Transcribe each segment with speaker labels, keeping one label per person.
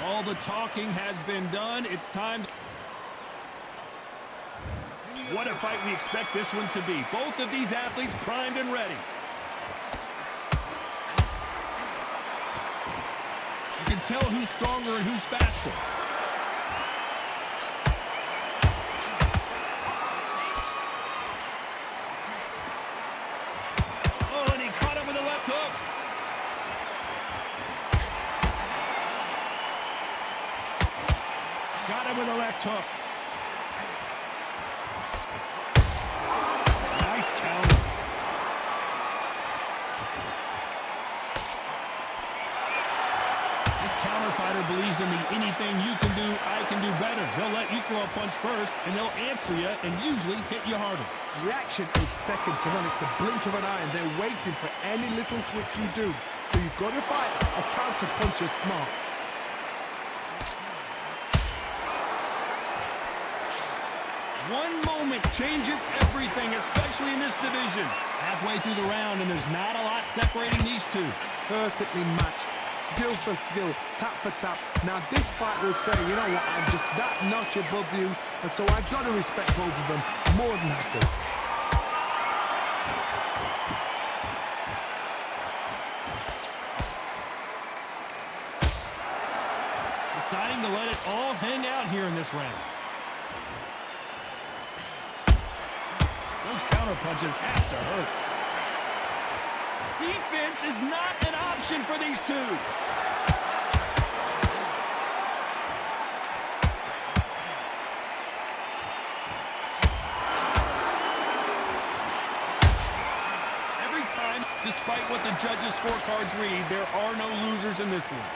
Speaker 1: All the talking has been done. It's time. What a fight we expect this one to be. Both of these athletes primed and ready. You can tell who's stronger and who's faster. Oh, and he caught him with a left hook. Got him with a left hook. Nice counter. This counter fighter believes in the anything you can do, I can do better. They'll let you throw a punch first, and they'll answer you and usually hit you harder.
Speaker 2: Reaction is second to none. It's the blink of an eye, and they're waiting for any little twitch you do. So you've got to fight a counter puncher smart.
Speaker 1: One moment changes everything, especially in this division. Halfway through the round, and there's not a lot separating these two.
Speaker 2: Perfectly matched, skill for skill, tap for tap. Now this fight will say, you know what, I'm just that notch above you, and so I got to respect both of them more than happy.
Speaker 1: Deciding to let it all hang out here in this round. Those counter punches have to hurt. Defense is not an option for these two. Every time, despite what the judges' scorecards read, there are no losers in this one.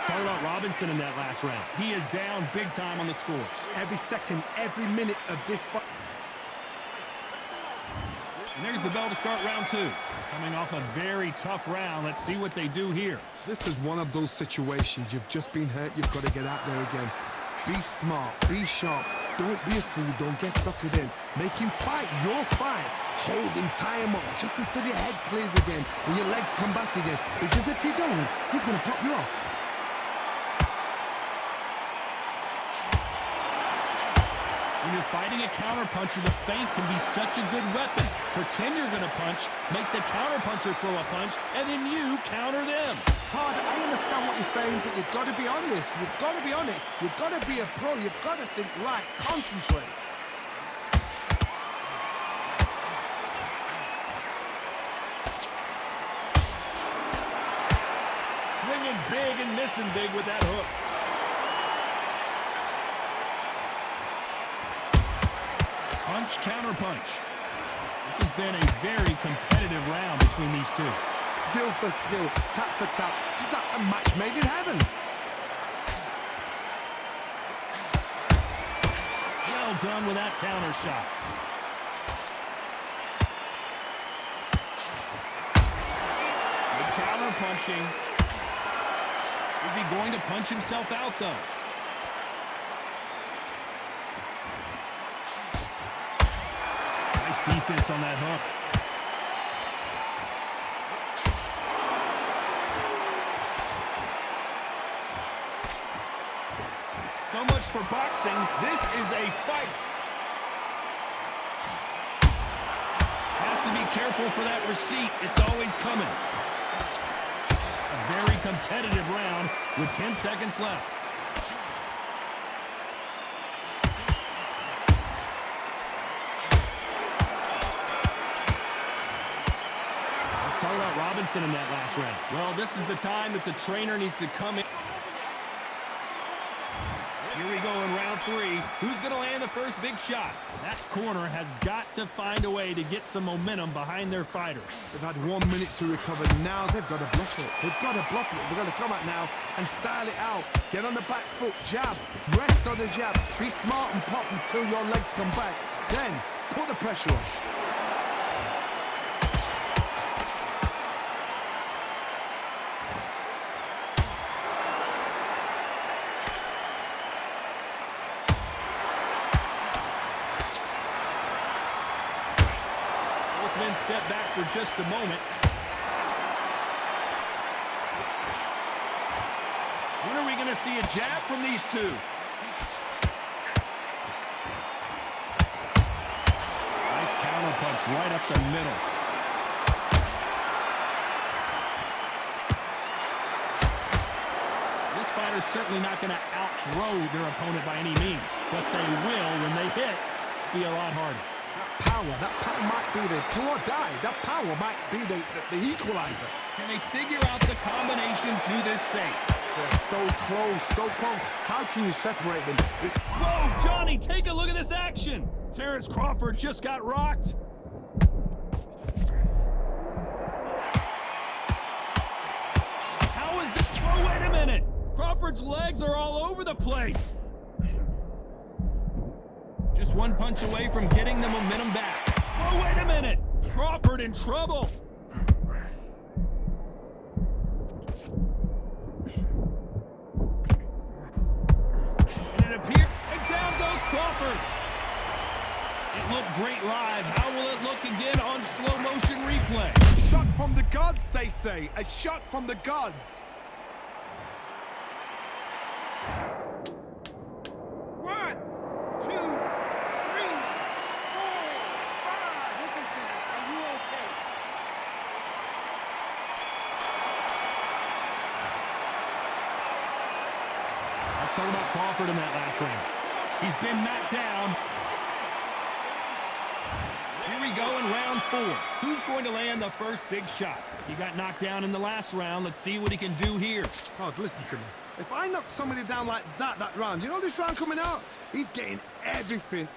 Speaker 1: Talk about Robinson in that last round. He is down big time on the scores.
Speaker 2: Every second, every minute of this fight.
Speaker 1: And there's the bell to start round two. Coming off a very tough round. Let's see what they do here.
Speaker 2: This is one of those situations. You've just been hurt. You've got to get out there again. Be smart. Be sharp. Don't be a fool. Don't get suckered in. Make him fight your fight. Hold him, tie him up, just until your head clears again and your legs come back again. Because if you don't, he's going to pop you off.
Speaker 1: When you're fighting a counterpuncher, the feint can be such a good weapon. Pretend you're going to punch, make the counterpuncher throw a punch, and then you counter them.
Speaker 2: Todd, I understand what you're saying, but you've got to be on this. You've got to be on it. You've got to be a pro. You've got to think right. Concentrate.
Speaker 1: Swinging big and missing big with that hook. Punch, counter punch. This has been a very competitive round between these two.
Speaker 2: Skill for skill, tap for tap. Just like a match made in heaven.
Speaker 1: Well done with that counter shot. Good counter punching. Is he going to punch himself out, though? Nice defense on that hook. So much for boxing. This is a fight. Has to be careful for that receipt. It's always coming. A very competitive round with 10 seconds left. Talk about Robinson in that last round. Well, this is the time that the trainer needs to come in. Here we go in round three. Who's going to land the first big shot? That corner has got to find a way to get some momentum behind their fighter.
Speaker 2: They've had 1 minute to recover. Now they've got to bluff it. They've got to bluff it. They've got to come out now and style it out. Get on the back foot, jab, rest on the jab. Be smart and pop until your legs come back. Then put the pressure on.
Speaker 1: then step back for just a moment. When are we going to see a jab from these two? Nice counter punch right up the middle. This fighter's certainly not going to out-throw their opponent by any means, but they will, when they hit, be a lot harder.
Speaker 2: That power might be the do or die. That power might be the equalizer.
Speaker 1: Can they figure out the combination to this safe?
Speaker 2: They're so close, so close. How can you separate them?
Speaker 1: Whoa, Johnny, take a look at this action. Terrence Crawford just got rocked. How is this? Oh, wait a minute. Crawford's legs are all over the place. Just one punch away from getting the momentum back. Oh, wait a minute. Crawford in trouble. And down goes Crawford. It looked great live. How will it look again on slow motion replay?
Speaker 2: Shot from the gods, they say. A shot from the gods.
Speaker 3: One, two, three, four, five. Listen to me. Are you okay?
Speaker 1: Let's talk about Crawford in that last round. He's been knocked down. Here we go in round 4. Who's going to land the first big shot? He got knocked down in the last round. Let's see what he can do here.
Speaker 2: God, listen to me. If I knock somebody down like that round, you know this round coming out? He's getting everything,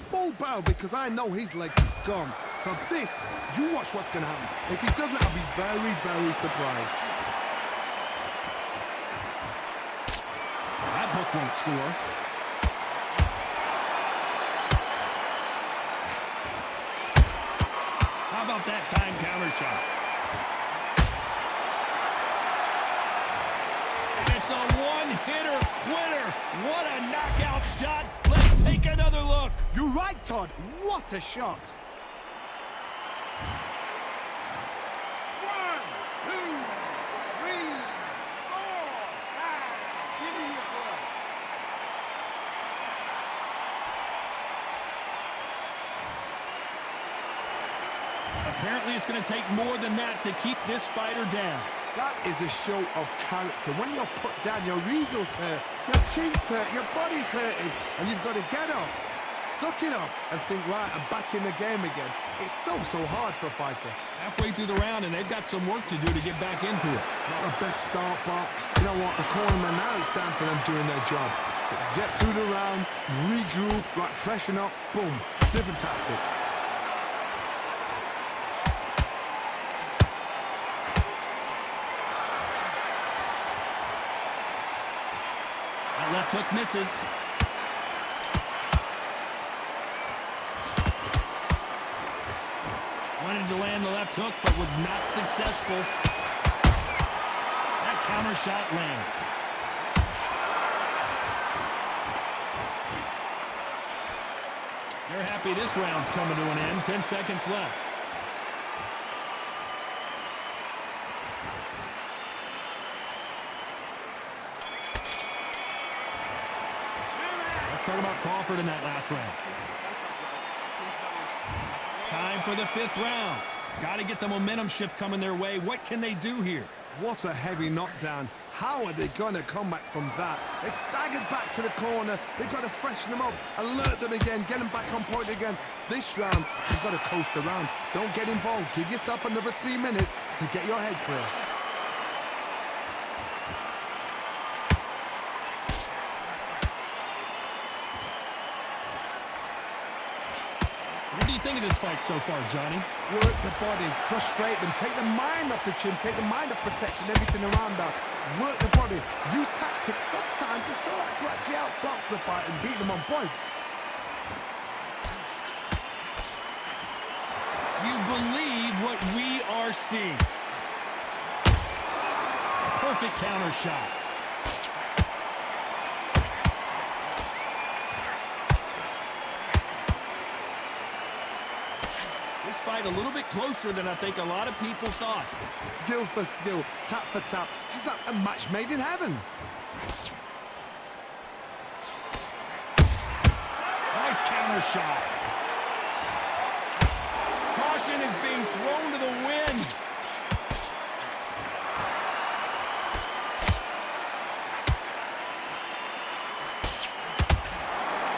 Speaker 2: full barrel because I know his legs is gone. So this, you watch what's going to happen. If he doesn't, I'll be very, very surprised.
Speaker 1: That hook won't score. How about that time counter shot? And it's a one-hitter quitter. What a knockout shot. Let's take another look.
Speaker 2: You're right, Todd. What a shot.
Speaker 3: One, two, three, four, five. Give me your blood.
Speaker 1: Apparently, it's going to take more than that to keep this fighter down.
Speaker 2: That is a show of character. When you're put down, your ego's hurt, your chin's hurt, your body's hurting, and you've got to get up, suck it up, and think, right, I'm back in the game again. It's so hard for a fighter.
Speaker 1: Halfway through the round, and they've got some work to do to get back into it.
Speaker 2: Not the best start, but you know what? The cornerman, now it's time for them doing their job. Get through the round, regroup, right, freshen up, boom. Different tactics.
Speaker 1: That left hook misses. Wanted to land the left hook, but was not successful. That counter shot lands. They're happy this round's coming to an end. 10 seconds left. Let's talk about Crawford in that last round. Time for the 5th round. Got to get the momentum shift coming their way. What can they do here?
Speaker 2: What a heavy knockdown. How are they going to come back from that? They staggered back to the corner. They've got to freshen them up, alert them again, get them back on point again. This round, you've got to coast around. Don't get involved. Give yourself another 3 minutes to get your head clear.
Speaker 1: What do you think of this fight so far, Johnny?
Speaker 2: Work the body, frustrate them, take the mind off the chin, take the mind off protecting everything around that. Work the body, use tactics. Sometimes it's all right to actually outbox a fight and beat them on points.
Speaker 1: You believe what we are seeing. Perfect counter shot. This fight a little bit closer than I think a lot of people thought.
Speaker 2: Skill for skill, tap for tap. Just like a match made in heaven.
Speaker 1: Nice counter shot. Caution is being thrown to the wind.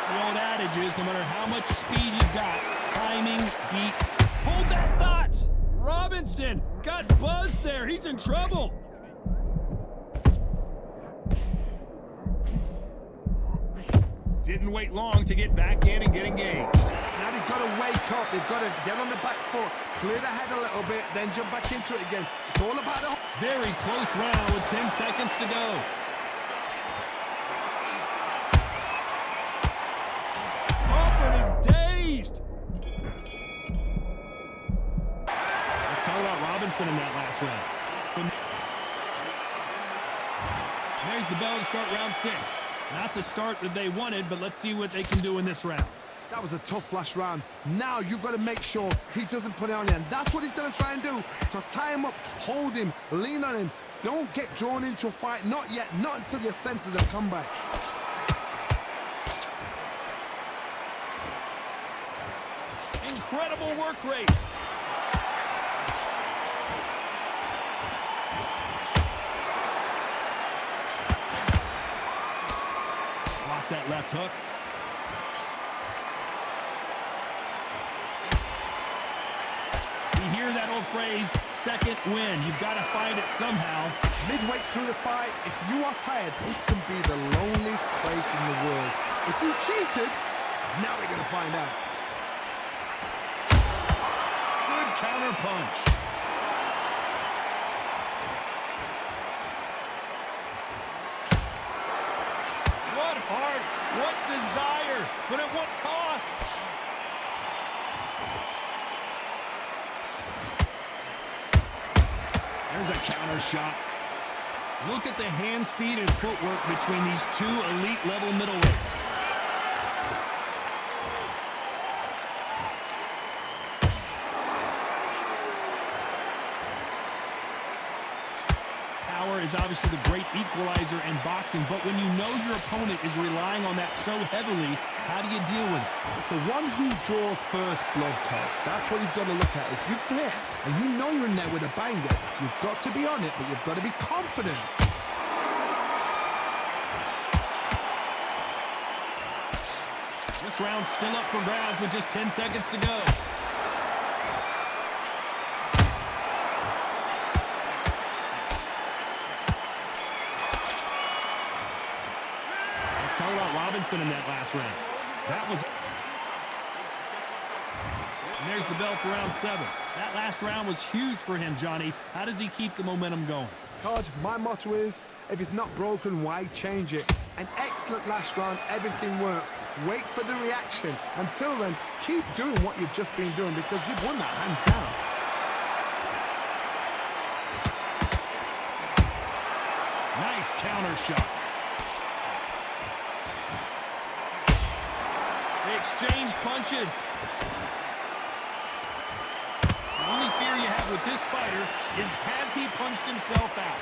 Speaker 1: The old adage is no matter how much speed you've got, timing beats. Hold that thought. Robinson got buzzed there. He's in trouble. Didn't wait long to get back in and get engaged.
Speaker 2: Now they've got to wake up. They've got to get on the back foot, clear the head a little bit, then jump back into it again. It's all about the...
Speaker 1: Very close round with 10 seconds to go. Crawford is dazed. Let's talk about Robinson in that last round. There's the bell to start round 6. Not the start that they wanted, but let's see what they can do in this round.
Speaker 2: That was a tough last round. Now you've got to make sure he doesn't put it on you, and that's what he's going to try and do. So tie him up, hold him, lean on him. Don't get drawn into a fight. Not yet. Not until your senses have come back.
Speaker 1: Incredible work rate. Blocks that left hook. You hear that old phrase, second win. You've got to find it somehow.
Speaker 2: Midway through the fight, if you are tired, this can be the loneliest place in the world. If you cheated, now we're going to find out.
Speaker 1: Good counter punch. What heart, what desire, but at what cost? There's a counter shot. Look at the hand speed and footwork between these two elite level middleweights. Power is obviously the great equalizer in boxing, but when you know your opponent is relying on that so heavily, how do you deal with it?
Speaker 2: It's the one who draws first blood, Todd. That's what you've got to look at. If you're there and you know you're in there with a banger, you've got to be on it, but you've got to be confident.
Speaker 1: This round's still up for grabs with just 10 seconds to go. Let's talk about Robinson in that last round. That was... And there's the bell for round 7. That last round was huge for him, Johnny. How does he keep the momentum going?
Speaker 2: Todd, my motto is, if it's not broken, why change it? An excellent last round, everything works. Wait for the reaction. Until then, keep doing what you've just been doing because you've won that hands down.
Speaker 1: Nice counter shot. They exchange punches. The only fear you have with this fighter is has he punched himself out?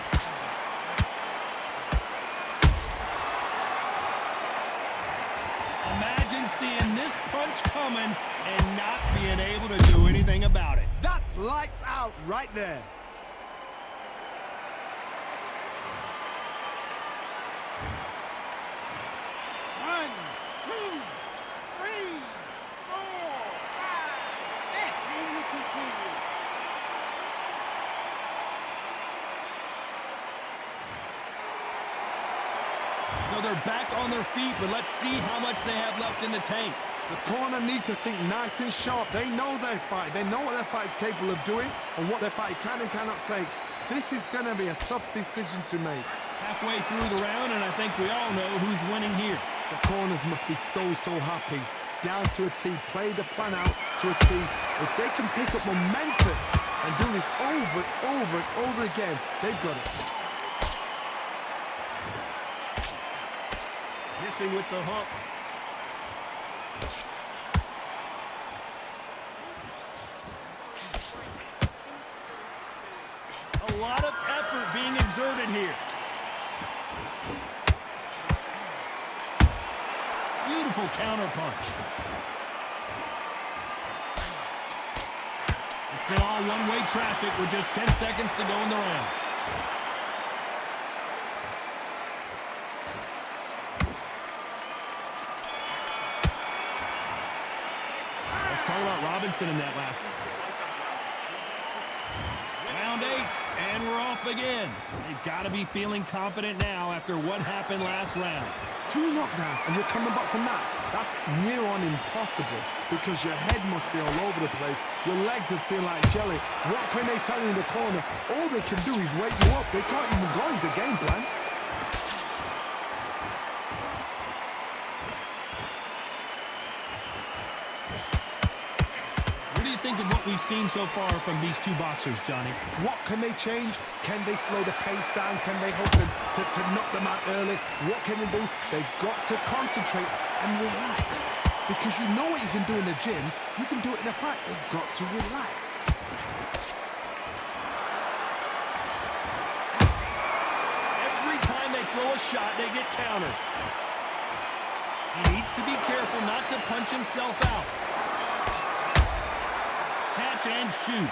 Speaker 1: Imagine seeing this punch coming and not being able to do anything about it.
Speaker 2: That's lights out right there.
Speaker 3: One, two, three, four, five, six. And we continue.
Speaker 1: So they're back on their feet, but let's see how much they have left in the tank.
Speaker 2: The corner need to think nice and sharp. They know their fight. They know what their fight is capable of doing and what their fight can and cannot take. This is going to be a tough decision to make.
Speaker 1: Halfway through the round, and I think we all know who's winning here.
Speaker 2: The corners must be so happy. Down to a T. Play the plan out to a T. If they can pick up momentum and do this over and over and over again, they've got it.
Speaker 1: Missing with the hook. lot of effort being exerted here. Beautiful counter punch. It's been all one-way traffic with just 10 seconds to go in the round. Let's talk about Robinson in that last one. Round 8, and we're off again. They've got to be feeling confident now after what happened last round.
Speaker 2: 2 knockdowns and you're coming back from that. That's near on impossible because your head must be all over the place. Your legs will feel like jelly. What can they tell you in the corner? All they can do is wake you up. They can't even go into game plan.
Speaker 1: What do you think of what we've seen so far from these two boxers, Johnny?
Speaker 2: What can they change? Can they slow the pace down? Can they hope to knock them out early? What can they do? They've got to concentrate and relax. Because you know what you can do in the gym, you can do it in a fight. They've got to relax.
Speaker 1: Every time they throw a shot, they get countered. He needs to be careful not to punch himself out. Catch and shoot.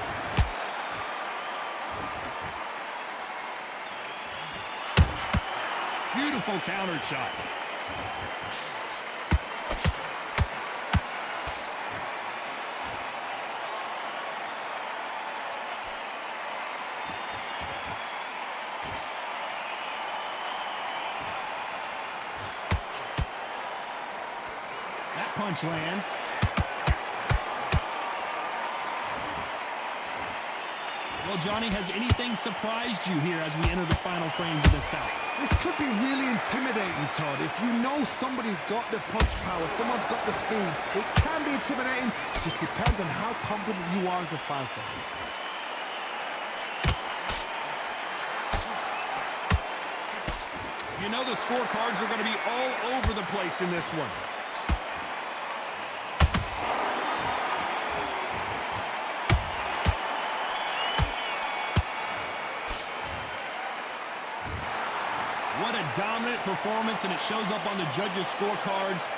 Speaker 1: Beautiful counter shot. That punch lands. Well, Johnny, has anything surprised you here as we enter the final frames of this bout?
Speaker 2: This could be really intimidating, Todd. If you know somebody's got the punch power, someone's got the speed, it can be intimidating. It just depends on how confident you are as a fighter.
Speaker 1: You know the scorecards are going to be all over the place in this one. What a dominant performance, and it shows up on the judges' scorecards.